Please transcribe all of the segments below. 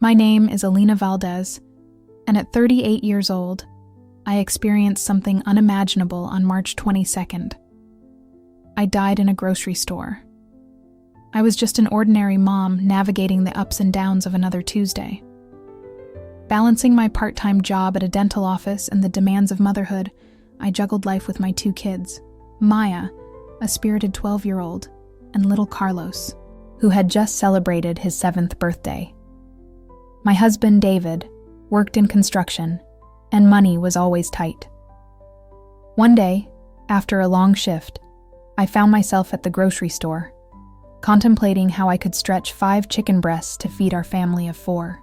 My name is Alina Valdez, and at 38 years old, I experienced something unimaginable on March 22nd. I died in a grocery store. I was just an ordinary mom navigating the ups and downs of another Tuesday. Balancing my part-time job at a dental office and the demands of motherhood, I juggled life with my 2 kids, Maya, a spirited 12-year-old, and little Carlos, who had just celebrated his 7th birthday. My husband, David, worked in construction, and money was always tight. One day, after a long shift, I found myself at the grocery store, contemplating how I could stretch 5 chicken breasts to feed our family of 4.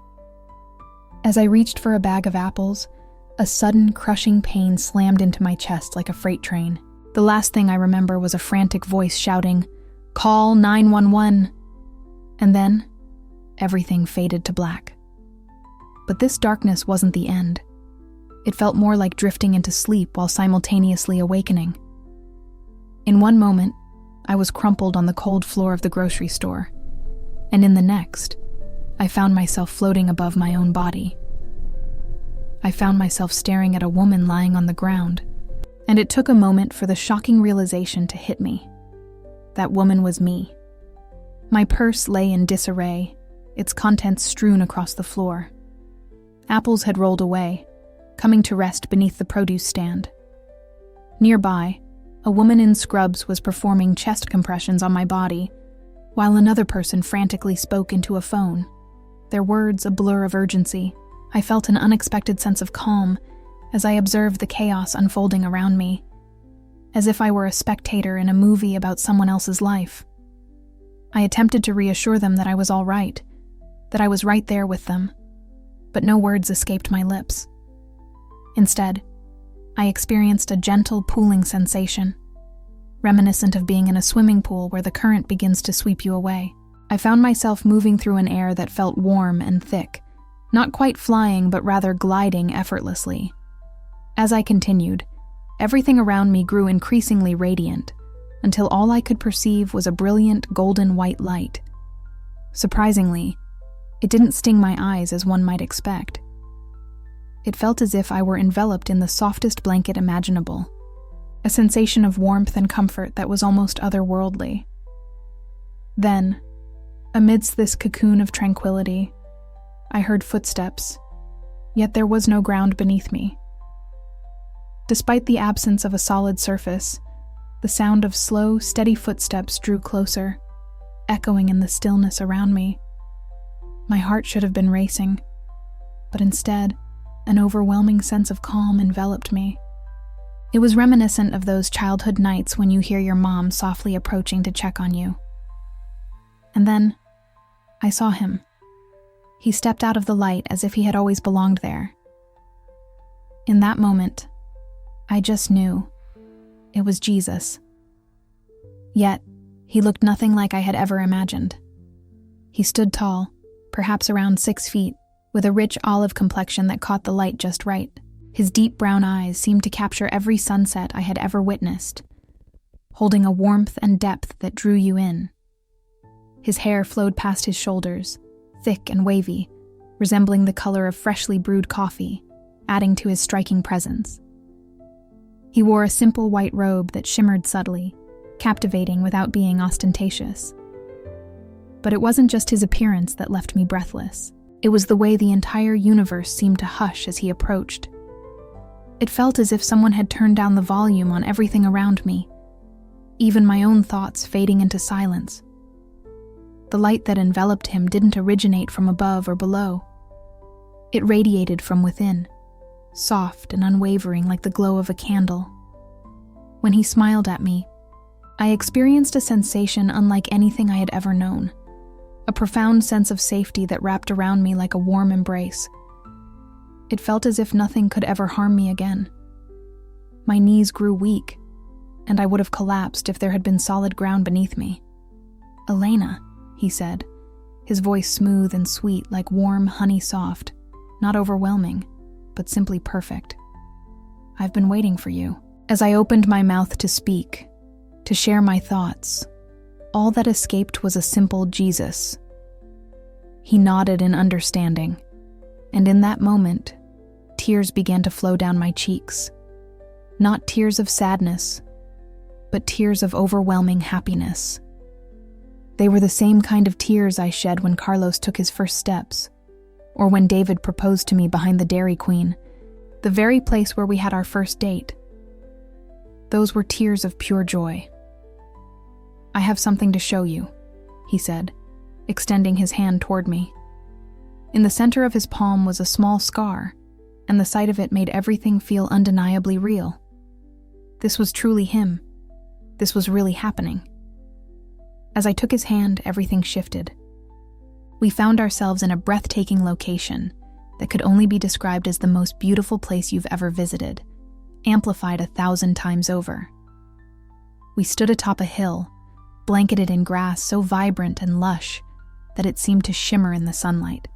As I reached for a bag of apples, a sudden crushing pain slammed into my chest like a freight train. The last thing I remember was a frantic voice shouting, "Call 911!" And then, everything faded to black. But this darkness wasn't the end. It felt more like drifting into sleep while simultaneously awakening. In one moment, I was crumpled on the cold floor of the grocery store, and in the next, I found myself floating above my own body. I found myself staring at a woman lying on the ground, and it took a moment for the shocking realization to hit me. That woman was me. My purse lay in disarray, its contents strewn across the floor. Apples had rolled away, coming to rest beneath the produce stand. Nearby, a woman in scrubs was performing chest compressions on my body, while another person frantically spoke into a phone, their words a blur of urgency. I felt an unexpected sense of calm as I observed the chaos unfolding around me, as if I were a spectator in a movie about someone else's life. I attempted to reassure them that I was all right, that I was right there with them, but no words escaped my lips. Instead, I experienced a gentle pooling sensation, reminiscent of being in a swimming pool where the current begins to sweep you away. I found myself moving through an air that felt warm and thick, not quite flying but rather gliding effortlessly. As I continued, everything around me grew increasingly radiant, until all I could perceive was a brilliant golden white light. Surprisingly, it didn't sting my eyes as one might expect. It felt as if I were enveloped in the softest blanket imaginable, a sensation of warmth and comfort that was almost otherworldly. Then, amidst this cocoon of tranquility, I heard footsteps, yet there was no ground beneath me. Despite the absence of a solid surface, the sound of slow, steady footsteps drew closer, echoing in the stillness around me. My heart should have been racing, but instead, an overwhelming sense of calm enveloped me. It was reminiscent of those childhood nights when you hear your mom softly approaching to check on you. And then, I saw him. He stepped out of the light as if he had always belonged there. In that moment, I just knew it was Jesus. Yet, he looked nothing like I had ever imagined. He stood tall, perhaps around 6 feet, with a rich olive complexion that caught the light just right. His deep brown eyes seemed to capture every sunset I had ever witnessed, holding a warmth and depth that drew you in. His hair flowed past his shoulders, thick and wavy, resembling the color of freshly brewed coffee, adding to his striking presence. He wore a simple white robe that shimmered subtly, captivating without being ostentatious. But it wasn't just his appearance that left me breathless. It was the way the entire universe seemed to hush as he approached. It felt as if someone had turned down the volume on everything around me, even my own thoughts fading into silence. The light that enveloped him didn't originate from above or below. It radiated from within, soft and unwavering like the glow of a candle. When he smiled at me, I experienced a sensation unlike anything I had ever known. A profound sense of safety that wrapped around me like a warm embrace. It felt as if nothing could ever harm me again. My knees grew weak, and I would have collapsed if there had been solid ground beneath me. "Elena," he said, his voice smooth and sweet like warm honey soft, not overwhelming, but simply perfect. "I've been waiting for you." As I opened my mouth to speak, to share my thoughts, all that escaped was a simple Jesus. He nodded in understanding, and in that moment, tears began to flow down my cheeks. Not tears of sadness, but tears of overwhelming happiness. They were the same kind of tears I shed when Carlos took his first steps, or when David proposed to me behind the Dairy Queen, the very place where we had our first date. Those were tears of pure joy. "I have something to show you," he said, extending his hand toward me. In the center of his palm was a small scar, and the sight of it made everything feel undeniably real. This was truly him. This was really happening. As I took his hand, everything shifted. We found ourselves in a breathtaking location that could only be described as the most beautiful place you've ever visited, amplified 1,000 times over. We stood atop a hill, blanketed in grass so vibrant and lush that it seemed to shimmer in the sunlight.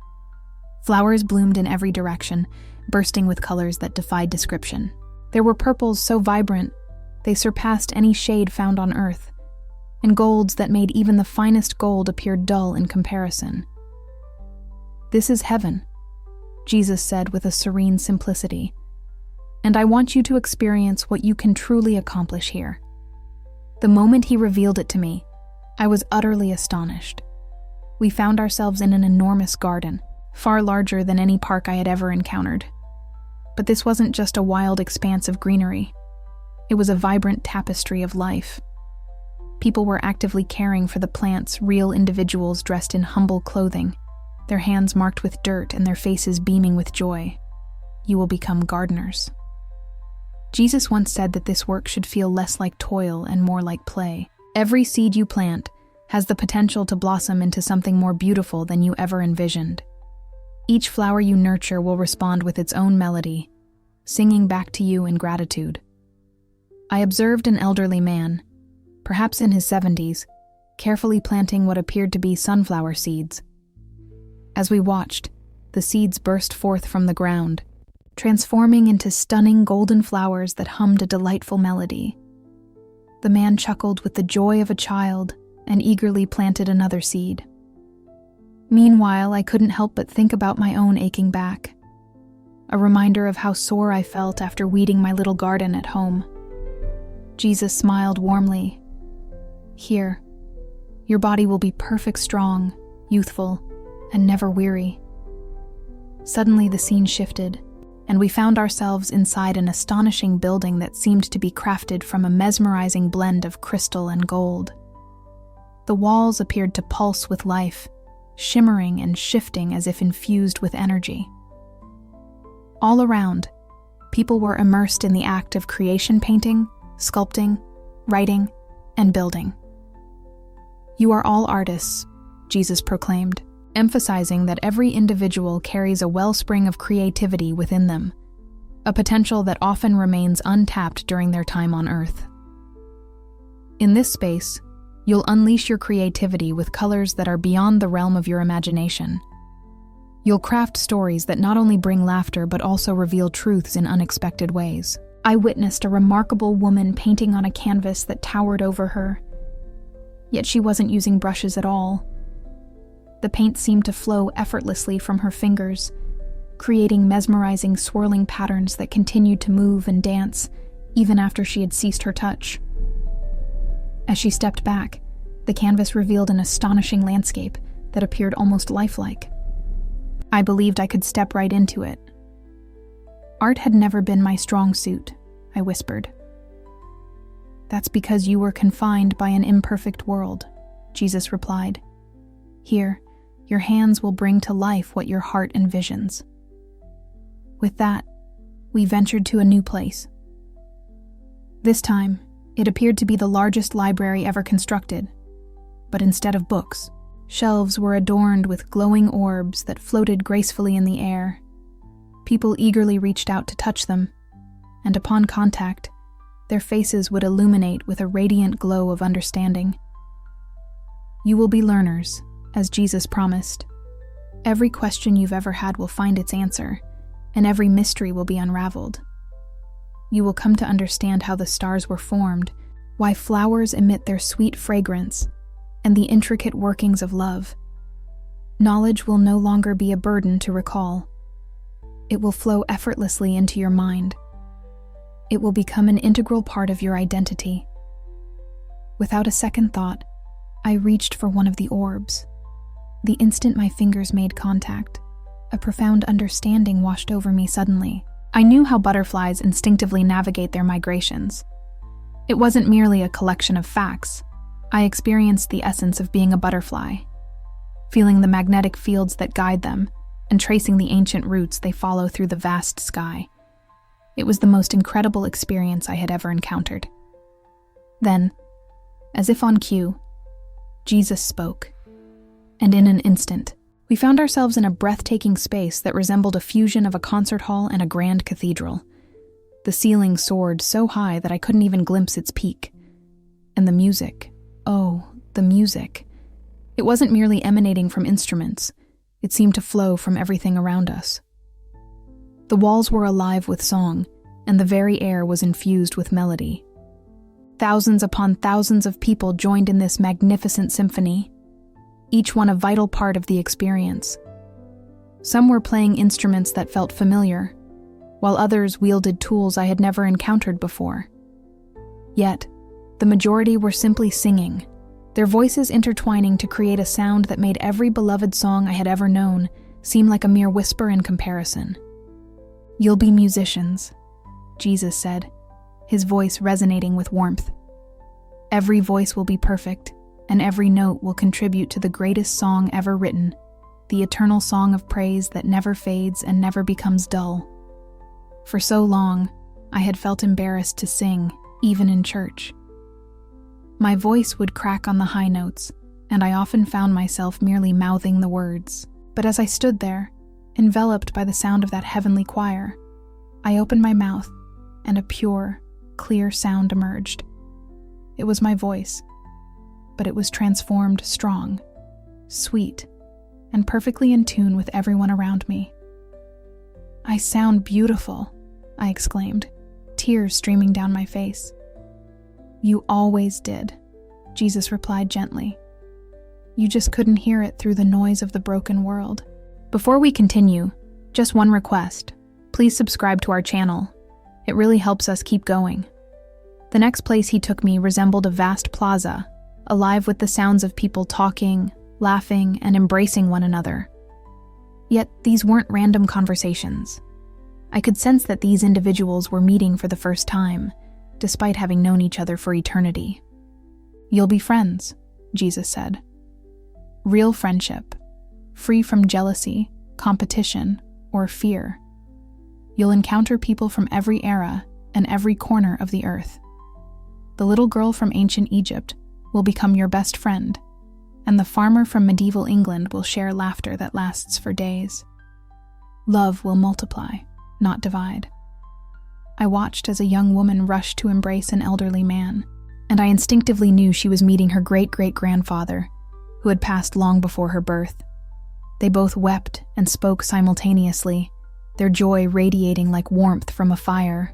Flowers bloomed in every direction, bursting with colors that defied description. There were purples so vibrant they surpassed any shade found on earth, and golds that made even the finest gold appear dull in comparison. "This is heaven," Jesus said with a serene simplicity, "and I want you to experience what you can truly accomplish here." The moment he revealed it to me, I was utterly astonished. We found ourselves in an enormous garden, far larger than any park I had ever encountered. But this wasn't just a wild expanse of greenery. It was a vibrant tapestry of life. People were actively caring for the plants, real individuals dressed in humble clothing, their hands marked with dirt and their faces beaming with joy. "You will become gardeners." Jesus once said that this work should feel less like toil and more like play. Every seed you plant has the potential to blossom into something more beautiful than you ever envisioned. Each flower you nurture will respond with its own melody, singing back to you in gratitude. I observed an elderly man, perhaps in his 70s, carefully planting what appeared to be sunflower seeds. As we watched, the seeds burst forth from the ground, transforming into stunning golden flowers that hummed a delightful melody. The man chuckled with the joy of a child and eagerly planted another seed. Meanwhile, I couldn't help but think about my own aching back, a reminder of how sore I felt after weeding my little garden at home. Jesus smiled warmly. "Here, your body will be perfect strong, youthful, and never weary." Suddenly the scene shifted, and we found ourselves inside an astonishing building that seemed to be crafted from a mesmerizing blend of crystal and gold. The walls appeared to pulse with life, shimmering and shifting as if infused with energy. All around, people were immersed in the act of creation painting, sculpting, writing, and building. "You are all artists," Jesus proclaimed, emphasizing that every individual carries a wellspring of creativity within them, a potential that often remains untapped during their time on Earth. In this space, you'll unleash your creativity with colors that are beyond the realm of your imagination. You'll craft stories that not only bring laughter but also reveal truths in unexpected ways. I witnessed a remarkable woman painting on a canvas that towered over her, yet she wasn't using brushes at all. The paint seemed to flow effortlessly from her fingers, creating mesmerizing swirling patterns that continued to move and dance even after she had ceased her touch. As she stepped back, the canvas revealed an astonishing landscape that appeared almost lifelike. I believed I could step right into it. "Art had never been my strong suit," I whispered. "That's because you were confined by an imperfect world," Jesus replied. "Here, your hands will bring to life what your heart envisions." With that, we ventured to a new place. This time, it appeared to be the largest library ever constructed, but instead of books, shelves were adorned with glowing orbs that floated gracefully in the air. People eagerly reached out to touch them, and upon contact, their faces would illuminate with a radiant glow of understanding. "You will be learners," as Jesus promised. "Every question you've ever had will find its answer, and every mystery will be unraveled. You will come to understand how the stars were formed, why flowers emit their sweet fragrance, and the intricate workings of love. Knowledge will no longer be a burden to recall. It will flow effortlessly into your mind. It will become an integral part of your identity. Without a second thought, I reached for one of the orbs. The instant my fingers made contact, a profound understanding washed over me suddenly. I knew how butterflies instinctively navigate their migrations. It wasn't merely a collection of facts. I experienced the essence of being a butterfly, feeling the magnetic fields that guide them and tracing the ancient routes they follow through the vast sky. It was the most incredible experience I had ever encountered. Then, as if on cue, Jesus spoke, and in an instant, we found ourselves in a breathtaking space that resembled a fusion of a concert hall and a grand cathedral. The ceiling soared so high that I couldn't even glimpse its peak. And the music, oh, the music. It wasn't merely emanating from instruments. It seemed to flow from everything around us. The walls were alive with song, and the very air was infused with melody. Thousands upon thousands of people joined in this magnificent symphony, each one a vital part of the experience. Some were playing instruments that felt familiar, while others wielded tools I had never encountered before. Yet, the majority were simply singing, their voices intertwining to create a sound that made every beloved song I had ever known seem like a mere whisper in comparison. "You'll be musicians," Jesus said, his voice resonating with warmth. "Every voice will be perfect, and every note will contribute to the greatest song ever written, the eternal song of praise that never fades and never becomes dull." For so long, I had felt embarrassed to sing, even in church. My voice would crack on the high notes, and I often found myself merely mouthing the words. But as I stood there, enveloped by the sound of that heavenly choir, I opened my mouth, and a pure, clear sound emerged. It was my voice, but it was transformed strong, sweet, and perfectly in tune with everyone around me. "I sound beautiful," I exclaimed, tears streaming down my face. "You always did," Jesus replied gently. "You just couldn't hear it through the noise of the broken world." Before we continue, just one request. Please subscribe to our channel. It really helps us keep going. The next place he took me resembled a vast plaza, alive with the sounds of people talking, laughing, and embracing one another. Yet these weren't random conversations. I could sense that these individuals were meeting for the first time, despite having known each other for eternity. "You'll be friends," Jesus said. "Real friendship, free from jealousy, competition, or fear. You'll encounter people from every era and every corner of the earth. The little girl from ancient Egypt will become your best friend, and the farmer from medieval England will share laughter that lasts for days. Love will multiply, not divide." I watched as a young woman rushed to embrace an elderly man, and I instinctively knew she was meeting her great-great-grandfather, who had passed long before her birth. They both wept and spoke simultaneously, their joy radiating like warmth from a fire.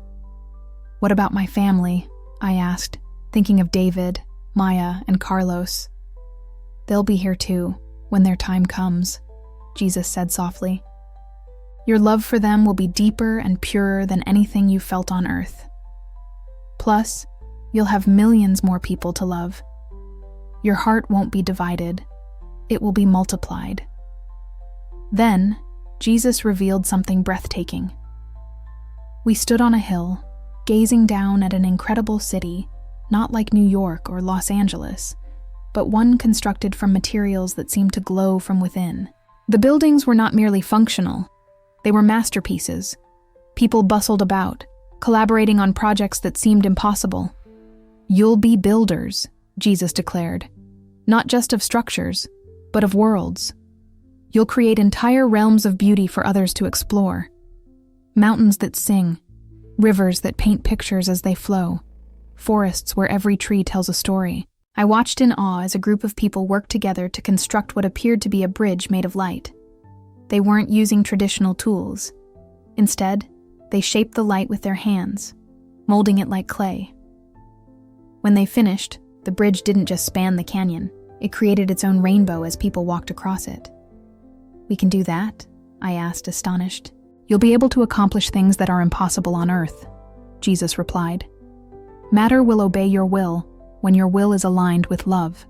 "What about my family?" I asked, thinking of David, Maya, and Carlos. "They'll be here too, when their time comes," Jesus said softly. "Your love for them will be deeper and purer than anything you felt on earth. Plus, you'll have millions more people to love. Your heart won't be divided. It will be multiplied." Then, Jesus revealed something breathtaking. We stood on a hill, gazing down at an incredible city, not like New York or Los Angeles, but one constructed from materials that seemed to glow from within. The buildings were not merely functional. They were masterpieces. People bustled about, collaborating on projects that seemed impossible. "You'll be builders," Jesus declared, "not just of structures, but of worlds. You'll create entire realms of beauty for others to explore. Mountains that sing, rivers that paint pictures as they flow, forests where every tree tells a story." I watched in awe as a group of people worked together to construct what appeared to be a bridge made of light. They weren't using traditional tools. Instead, they shaped the light with their hands, molding it like clay. When they finished, the bridge didn't just span the canyon, it created its own rainbow as people walked across it. "We can do that?" I asked, astonished. "You'll be able to accomplish things that are impossible on earth," Jesus replied. "Matter will obey your will when your will is aligned with love."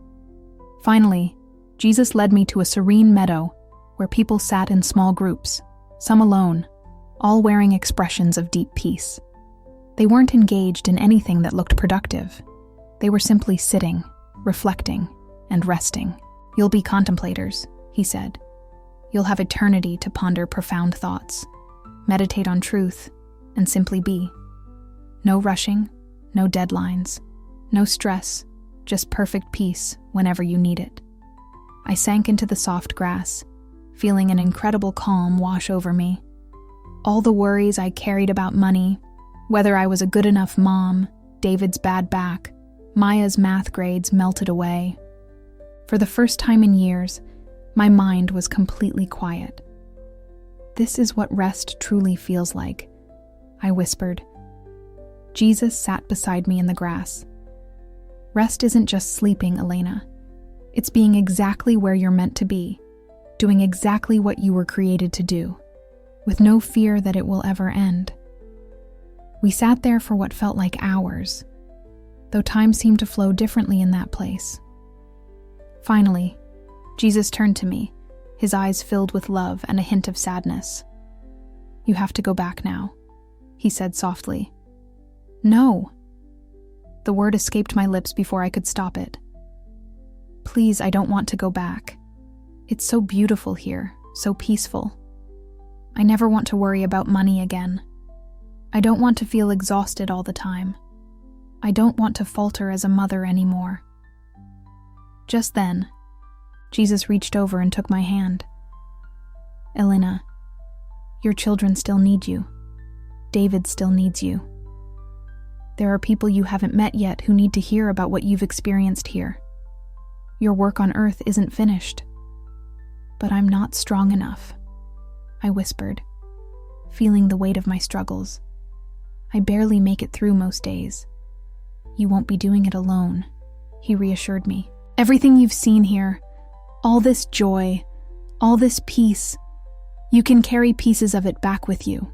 Finally, Jesus led me to a serene meadow where people sat in small groups, some alone, all wearing expressions of deep peace. They weren't engaged in anything that looked productive. They were simply sitting, reflecting, and resting. "You'll be contemplators," he said. "You'll have eternity to ponder profound thoughts, meditate on truth, and simply be. No rushing, no deadlines, no stress, just perfect peace whenever you need it." I sank into the soft grass, feeling an incredible calm wash over me. All the worries I carried about money, whether I was a good enough mom, David's bad back, Maya's math grades, melted away. For the first time in years, my mind was completely quiet. "This is what rest truly feels like," I whispered. Jesus sat beside me in the grass. "Rest isn't just sleeping, Elena. It's being exactly where you're meant to be, doing exactly what you were created to do, with no fear that it will ever end." We sat there for what felt like hours, though time seemed to flow differently in that place. Finally, Jesus turned to me, his eyes filled with love and a hint of sadness. "You have to go back now," he said softly. "No." The word escaped my lips before I could stop it. "Please, I don't want to go back. It's so beautiful here, so peaceful. I never want to worry about money again. I don't want to feel exhausted all the time. I don't want to falter as a mother anymore." Just then, Jesus reached over and took my hand. "Elena, your children still need you. David still needs you. There are people you haven't met yet who need to hear about what you've experienced here. Your work on earth isn't finished." "But I'm not strong enough," I whispered, feeling the weight of my struggles. "I barely make it through most days." "You won't be doing it alone," he reassured me. "Everything you've seen here, all this joy, all this peace, you can carry pieces of it back with you.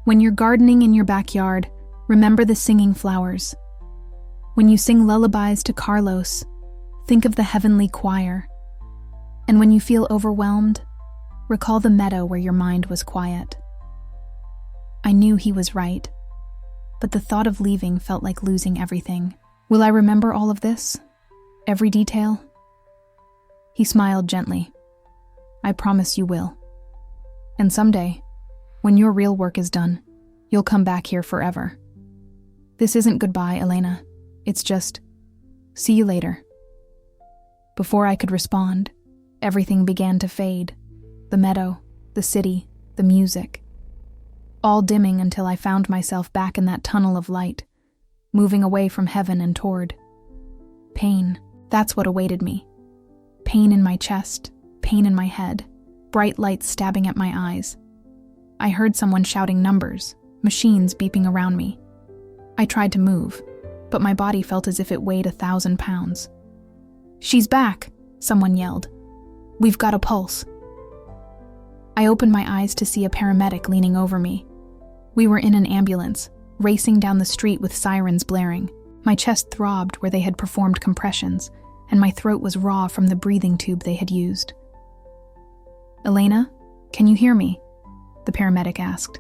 When you're gardening in your backyard, remember the singing flowers. When you sing lullabies to Carlos, think of the heavenly choir. And when you feel overwhelmed, recall the meadow where your mind was quiet." I knew he was right, but the thought of leaving felt like losing everything. "Will I remember all of this? Every detail?" He smiled gently. "I promise you will. And someday, when your real work is done, you'll come back here forever. This isn't goodbye, Elena. It's just, see you later." Before I could respond, everything began to fade. The meadow, the city, the music. All dimming until I found myself back in that tunnel of light, moving away from heaven and toward pain. That's what awaited me. Pain in my chest, pain in my head, bright lights stabbing at my eyes. I heard someone shouting numbers, machines beeping around me. I tried to move, but my body felt as if it weighed 1,000 pounds. "She's back," someone yelled. "We've got a pulse." I opened my eyes to see a paramedic leaning over me. We were in an ambulance, racing down the street with sirens blaring. My chest throbbed where they had performed compressions, and my throat was raw from the breathing tube they had used. "Elena, can you hear me?" the paramedic asked.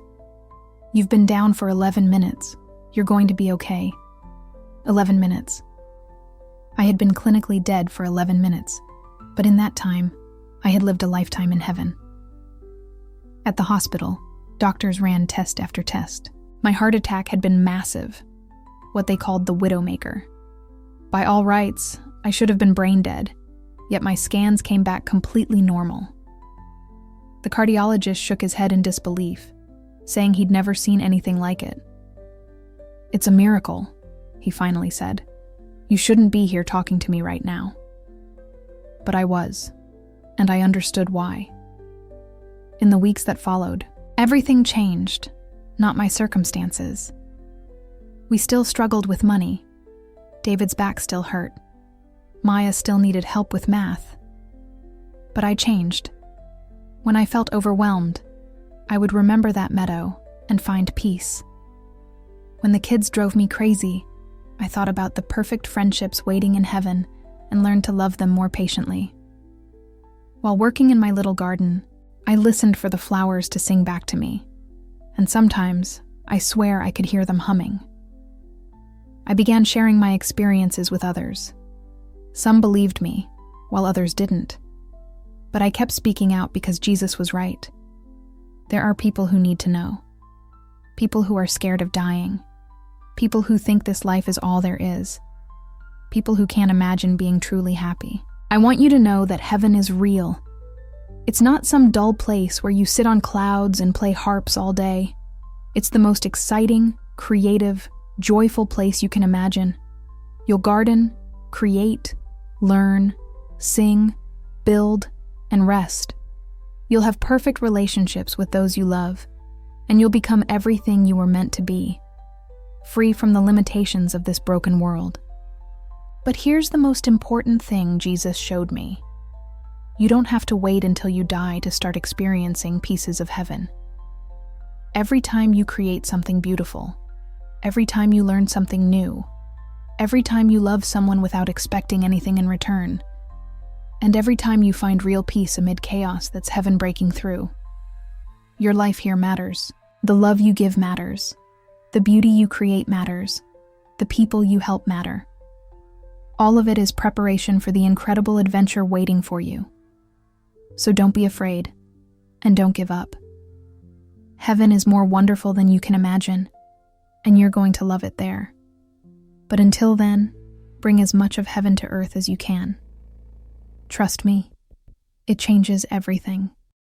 "You've been down for 11 minutes. You're going to be okay." 11 minutes. I had been clinically dead for 11 minutes, but in that time, I had lived a lifetime in heaven. At the hospital, doctors ran test after test. My heart attack had been massive, what they called the widowmaker. By all rights, I should have been brain dead, yet my scans came back completely normal. The cardiologist shook his head in disbelief, saying he'd never seen anything like it. "It's a miracle," he finally said. "You shouldn't be here talking to me right now." But I was, and I understood why. In the weeks that followed, everything changed, not my circumstances. We still struggled with money. David's back still hurt. Maya still needed help with math. But I changed. When I felt overwhelmed, I would remember that meadow and find peace. When the kids drove me crazy, I thought about the perfect friendships waiting in heaven and learned to love them more patiently. While working in my little garden, I listened for the flowers to sing back to me, and sometimes I swear I could hear them humming. I began sharing my experiences with others. Some believed me, while others didn't. But I kept speaking out because Jesus was right. There are people who need to know. People who are scared of dying. People who think this life is all there is. People who can't imagine being truly happy. I want you to know that heaven is real. It's not some dull place where you sit on clouds and play harps all day. It's the most exciting, creative, joyful place you can imagine. You'll garden, create, learn, sing, build, and rest. You'll have perfect relationships with those you love, and you'll become everything you were meant to be, free from the limitations of this broken world. But here's the most important thing Jesus showed me. You don't have to wait until you die to start experiencing pieces of heaven. Every time you create something beautiful, every time you learn something new, every time you love someone without expecting anything in return, and every time you find real peace amid chaos that's heaven breaking through, your life here matters. The love you give matters. The beauty you create matters. The people you help matter. All of it is preparation for the incredible adventure waiting for you. So don't be afraid, and don't give up. Heaven is more wonderful than you can imagine, and you're going to love it there. But until then, bring as much of heaven to earth as you can. Trust me, it changes everything.